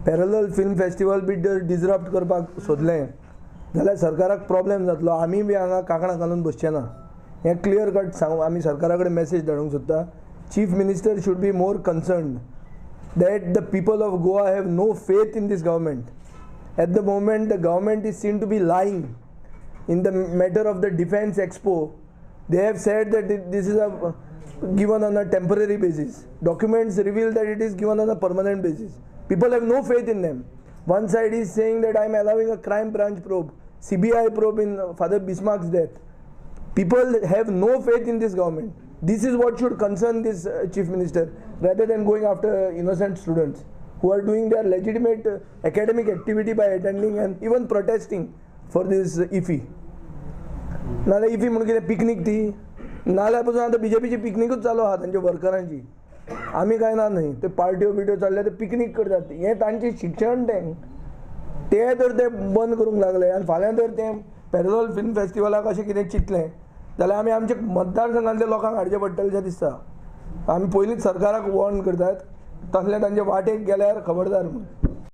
Parallel film festival बी disrupt करपाक सोदलें जाल्यार सरकाराक प्रॉब्लेम जातलो. आमी बी हांगा कांकणां घालून बसचे ना. हें क्लियर कट सांग आमी सरकारा कडेन मॅसेज धाडूंक सोदता. Chief minister should be more concerned that the people of Goa have no faith in this government. At the moment, the government is seen to be lying. In the matter of the Defence Expo, they have said that this is given on a temporary basis. Documents reveal that it is given on a permanent basis. People have no faith in them. One side is saying that I am allowing a crime branch probe, CBI probe in Father Bismarck's death. People have no faith in this government. This is what should concern this chief minister, rather than going after innocent students who are doing their legitimate academic activity by attending and even protesting for this IFI. नाल्यार IFI म्हणून कितें picnic ती नाल्यार पासून आतां BJPची पिकनीकूच चालू आहा तांच्या वर्करांची. आमी काय ना न्हय ते पार्ट्यो बिट्यो चालल्या ते पिकनीक करतात. हें तांचें शिक्षण तें तर ते बंद करूंक लागले आनी फाल्यां तर तें पॅरलल फिल्म फेस्टिवलाक अशें कितें चिंतलें जाल्यार आमी आमच्या मतदारसंघांतल्या लोकांक हाडचें पडटलें दिसता. आमी पयलींच सरकाराक वॉर्न करतात तसलें तांचे वाटेक गेल्यार खबरदार म्हणून.